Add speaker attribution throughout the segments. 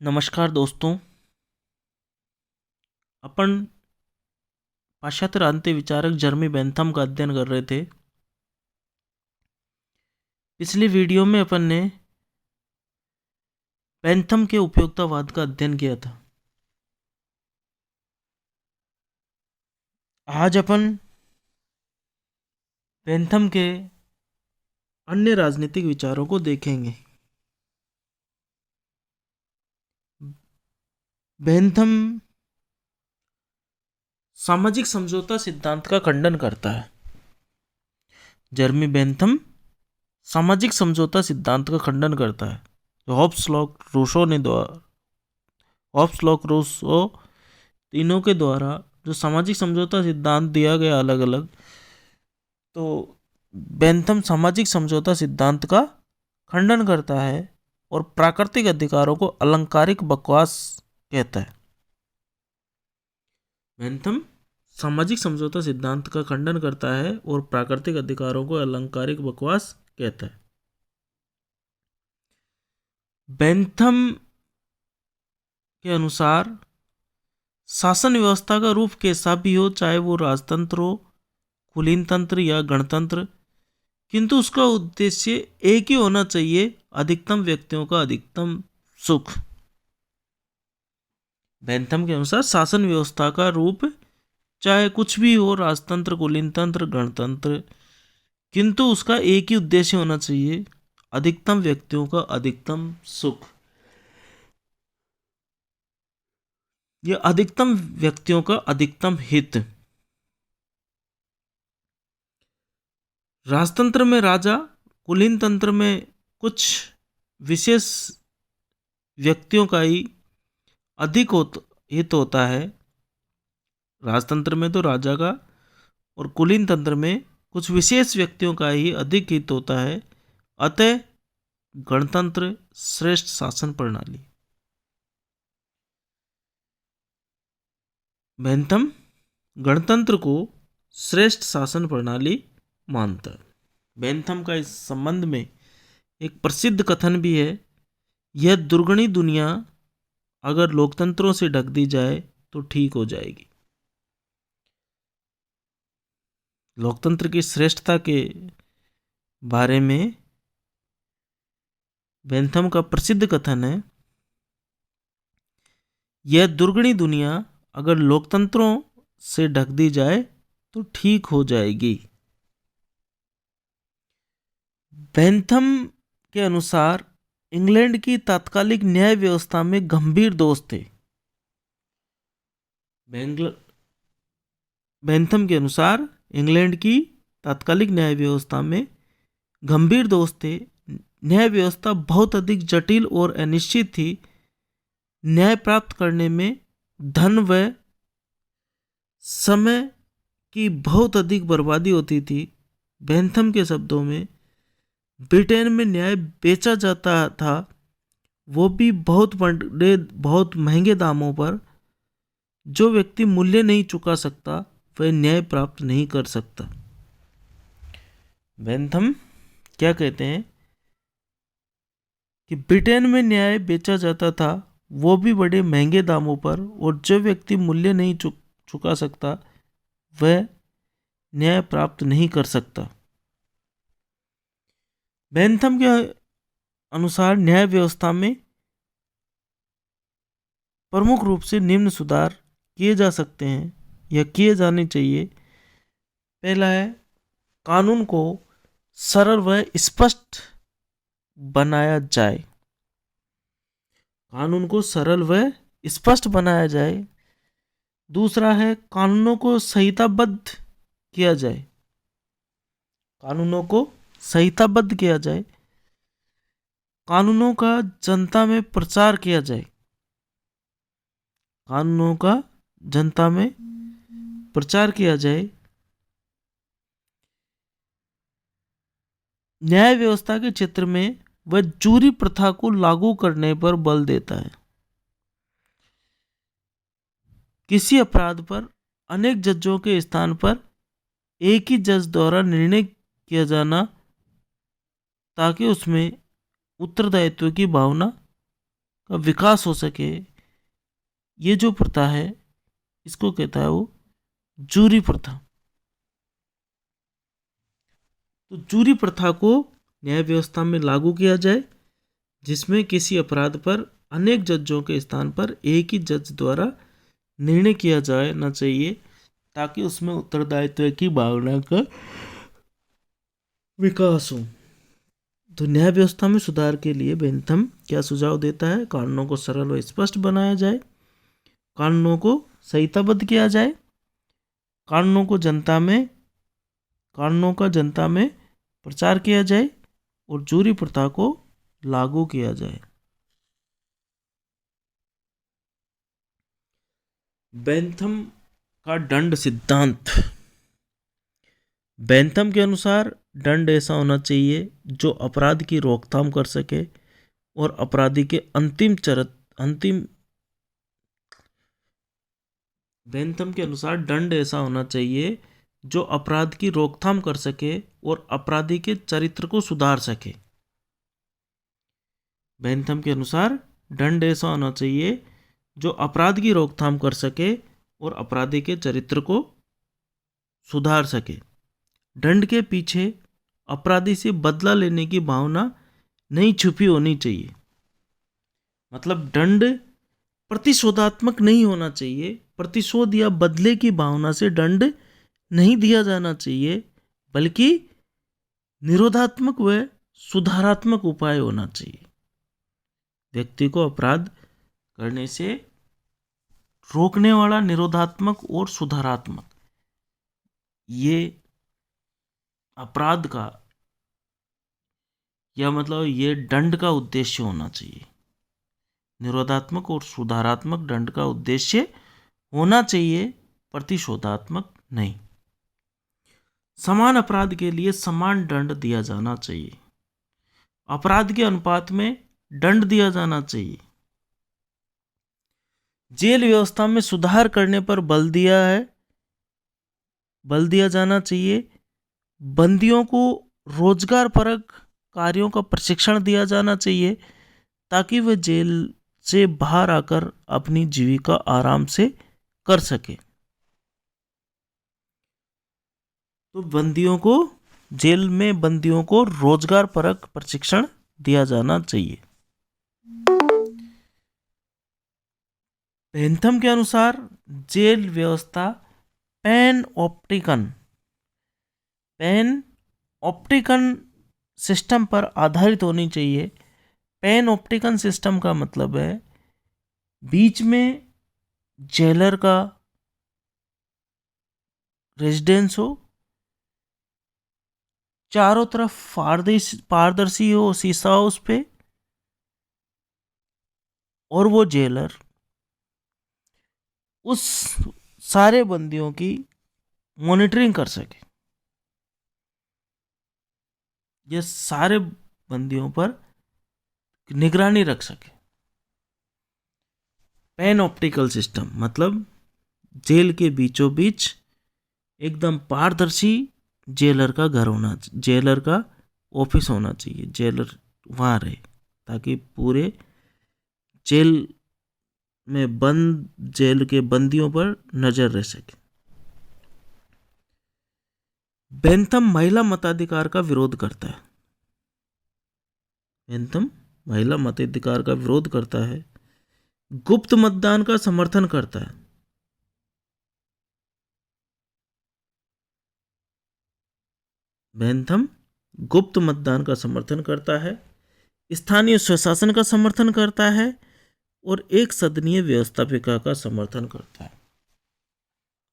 Speaker 1: नमस्कार दोस्तों। अपन पाश्चात्य क्रांति विचारक जर्मी बेंथम का अध्ययन कर रहे थे। पिछली वीडियो में अपन ने बेंथम के उपयोगितावाद का अध्ययन किया था। आज अपन बेंथम के अन्य राजनीतिक विचारों को देखेंगे। बेंथम सामाजिक समझौता सिद्धांत का खंडन करता है। जर्मी बेंथम सामाजिक समझौता सिद्धांत का खंडन करता है जो हॉब्स लॉक रूसो तीनों के द्वारा जो सामाजिक समझौता सिद्धांत दिया गया अलग अलग, तो बेंथम सामाजिक समझौता सिद्धांत का खंडन करता है और प्राकृतिक अधिकारों को अलंकारिक बकवास कहता है। बेंथम सामाजिक समझौता सिद्धांत का खंडन करता है और प्राकृतिक अधिकारों को अलंकारिक बकवास कहता है। बेंथम के अनुसार शासन व्यवस्था का रूप कैसा भी हो, चाहे वो राजतंत्र हो, कुलीन तंत्र या गणतंत्र, किंतु उसका उद्देश्य एक ही होना चाहिए, अधिकतम व्यक्तियों का अधिकतम सुख। बेंथम के अनुसार शासन व्यवस्था का रूप चाहे कुछ भी हो, राजतंत्र, कुलीन तंत्र, गणतंत्र, किंतु उसका एक ही उद्देश्य होना चाहिए, अधिकतम व्यक्तियों का अधिकतम सुख। यह अधिकतम व्यक्तियों का अधिकतम हित। राजतंत्र में राजा, कुलीन तंत्र में कुछ विशेष व्यक्तियों का ही अधिक हित होता है। राजतंत्र में तो राजा का और कुलीन तंत्र में कुछ विशेष व्यक्तियों का ही अधिक हित होता है। अतः गणतंत्र श्रेष्ठ शासन प्रणाली। बेंथम गणतंत्र को श्रेष्ठ शासन प्रणाली मानता है। बेंथम का इस संबंध में एक प्रसिद्ध कथन भी है, यह दुर्गणी दुनिया अगर लोकतंत्रों से ढक दी जाए तो ठीक हो जाएगी। लोकतंत्र की श्रेष्ठता के बारे में बेंथम का प्रसिद्ध कथन है, यह दुर्गणी दुनिया अगर लोकतंत्रों से ढक दी जाए तो ठीक हो जाएगी। बेंथम के अनुसार इंग्लैंड की तात्कालिक न्याय व्यवस्था में गंभीर दोष थे। बेंथम के अनुसार इंग्लैंड की तात्कालिक न्याय व्यवस्था में गंभीर दोष थे। न्याय व्यवस्था बहुत अधिक जटिल और अनिश्चित थी। न्याय प्राप्त करने में धन व समय की बहुत अधिक बर्बादी होती थी। बेंथम के शब्दों में ब्रिटेन में न्याय बेचा जाता था, वो भी बहुत बड़े बहुत महंगे दामों पर। जो व्यक्ति मूल्य नहीं चुका सकता वह न्याय प्राप्त नहीं कर सकता। बेंथम क्या कहते हैं कि ब्रिटेन में न्याय बेचा जाता था, वो भी बड़े महंगे दामों पर, और जो व्यक्ति मूल्य नहीं चुका सकता वह न्याय प्राप्त नहीं कर सकता। बेंथम के अनुसार न्याय व्यवस्था में प्रमुख रूप से निम्न सुधार किए जा सकते हैं या किए जाने चाहिए। पहला है, कानून को सरल व स्पष्ट बनाया जाए। कानून को सरल व स्पष्ट बनाया जाए। दूसरा है, कानूनों को संहिताबद्ध किया जाए। कानूनों को संहिताबद्ध किया जाए। कानूनों का जनता में प्रचार किया जाए। कानूनों का जनता में प्रचार किया जाए। न्याय व्यवस्था के क्षेत्र में वह जूरी प्रथा को लागू करने पर बल देता है। किसी अपराध पर अनेक जजों के स्थान पर एक ही जज द्वारा निर्णय किया जाना, ताकि उसमें उत्तरदायित्व की भावना का विकास हो सके, ये जो प्रथा है इसको कहता है वो जूरी प्रथा। तो जूरी प्रथा को न्याय व्यवस्था में लागू किया जाए, जिसमें किसी अपराध पर अनेक जजों के स्थान पर एक ही जज द्वारा निर्णय किया जाए ना चाहिए, ताकि उसमें उत्तरदायित्व की भावना का विकास हो। तो न्याय व्यवस्था में सुधार के लिए बेंथम क्या सुझाव देता है? कानूनों को सरल और स्पष्ट बनाया जाए, कानूनों को संहिताबद्ध किया जाए, कानूनों का जनता में प्रचार किया जाए और जूरी प्रथा को लागू किया जाए। बेंथम का दंड सिद्धांत। बेंथम के अनुसार दंड ऐसा होना चाहिए जो अपराध की रोकथाम कर सके और अपराधी के बेंथम के अनुसार दंड ऐसा होना चाहिए जो अपराध की रोकथाम कर सके और अपराधी के चरित्र को सुधार सके। बेंथम के अनुसार दंड ऐसा होना चाहिए जो अपराध की रोकथाम कर सके और अपराधी के चरित्र को सुधार सके। दंड के पीछे अपराधी से बदला लेने की भावना नहीं छुपी होनी चाहिए। मतलब दंड प्रतिशोधात्मक नहीं होना चाहिए, प्रतिशोध या बदले की भावना से दंड नहीं दिया जाना चाहिए, बल्कि निरोधात्मक व सुधारात्मक उपाय होना चाहिए। व्यक्ति को अपराध करने से रोकने वाला निरोधात्मक और सुधारात्मक, ये अपराध का या मतलब ये दंड का उद्देश्य होना चाहिए। निरोधात्मक और सुधारात्मक दंड का उद्देश्य होना चाहिए, प्रतिशोधात्मक नहीं। समान अपराध के लिए समान दंड दिया जाना चाहिए। अपराध के अनुपात में दंड दिया जाना चाहिए। जेल व्यवस्था में सुधार करने पर बल दिया जाना चाहिए। बंदियों को रोजगारपरक कार्यों का प्रशिक्षण दिया जाना चाहिए, ताकि वे जेल से बाहर आकर अपनी जीविका आराम से कर सके। तो जेल में बंदियों को रोजगारपरक प्रशिक्षण दिया जाना चाहिए। बेंथम के अनुसार जेल व्यवस्था पैन ऑप्टिकन सिस्टम पर आधारित होनी चाहिए। पैन ऑप्टिकन सिस्टम का मतलब है बीच में जेलर का रेजिडेंस हो, चारों तरफ पारदर्शी हो शीशा उस पे, और वो जेलर उस सारे बंदियों की मॉनिटरिंग कर सके, ये सारे बंदियों पर निगरानी रख सके। पैन ऑप्टिकल सिस्टम मतलब जेल के बीचों बीच एकदम पारदर्शी जेलर का घर होना, जेलर का ऑफिस होना चाहिए, जेलर वहाँ रहे ताकि पूरे जेल में बंद जेल के बंदियों पर नजर रह सके। बेंथम महिला मताधिकार का विरोध करता है। बेंथम महिला मताधिकार का विरोध करता है, गुप्त मतदान का समर्थन करता है। बेंथम गुप्त मतदान का समर्थन करता है, स्थानीय स्वशासन का समर्थन करता है और एक सदनीय व्यवस्थापिका का समर्थन करता है।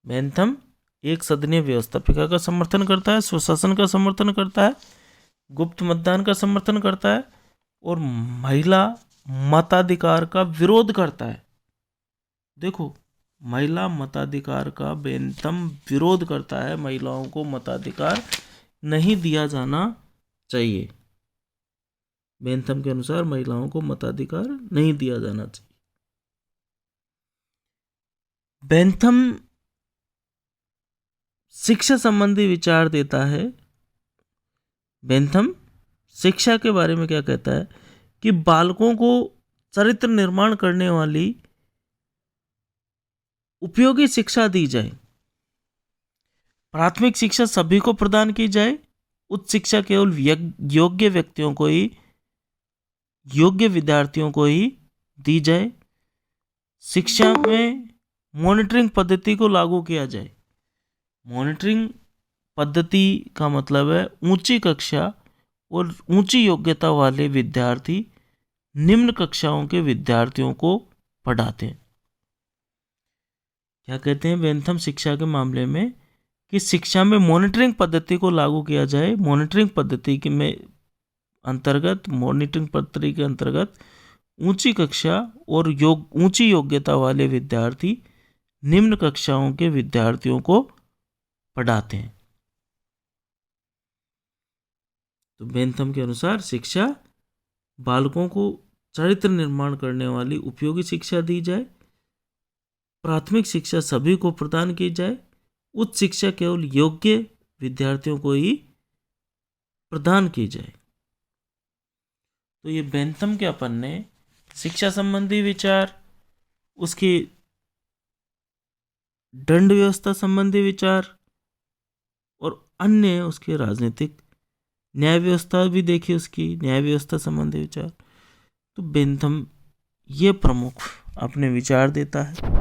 Speaker 1: बेंथम एक सदनीय व्यवस्थापिका का समर्थन करता है, स्वशासन का समर्थन करता है, गुप्त मतदान का समर्थन करता है और महिला मताधिकार का विरोध करता है। देखो, महिला मताधिकार का बेंथम विरोध करता है, महिलाओं को मताधिकार नहीं दिया जाना चाहिए। बेंथम के अनुसार महिलाओं को मताधिकार नहीं दिया जाना चाहिए। बेंथम शिक्षा संबंधी विचार देता है। बेंथम शिक्षा के बारे में क्या कहता है कि बालकों को चरित्र निर्माण करने वाली उपयोगी शिक्षा दी जाए। प्राथमिक शिक्षा सभी को प्रदान की जाए। उच्च शिक्षा केवल योग्य व्यक्तियों को ही, योग्य विद्यार्थियों को ही दी जाए। शिक्षा में मॉनिटरिंग पद्धति को लागू किया जाए। मॉनिटरिंग पद्धति का मतलब है ऊंची कक्षा और ऊंची योग्यता वाले विद्यार्थी निम्न कक्षाओं के विद्यार्थियों को पढ़ाते हैं। क्या कहते हैं बेंथम शिक्षा के मामले में कि शिक्षा में मॉनिटरिंग पद्धति को लागू किया जाए। मॉनिटरिंग पद्धति के में अंतर्गत, मॉनिटरिंग पद्धति के अंतर्गत ऊंची कक्षा और ऊंची योग्यता वाले विद्यार्थी निम्न कक्षाओं के विद्यार्थियों को पढ़ाते हैं। तो बेंथम के अनुसार शिक्षा बालकों को चरित्र निर्माण करने वाली उपयोगी शिक्षा दी जाए। प्राथमिक शिक्षा सभी को प्रदान की जाए। उच्च शिक्षा केवल योग्य विद्यार्थियों को ही प्रदान की जाए। तो ये बेंथम के अपन ने शिक्षा संबंधी विचार, उसकी दंड व्यवस्था संबंधी विचार और अन्य उसके राजनीतिक न्याय व्यवस्था भी देखी, उसकी न्याय व्यवस्था संबंधी विचार। तो बेंथम ये प्रमुख अपने विचार देता है।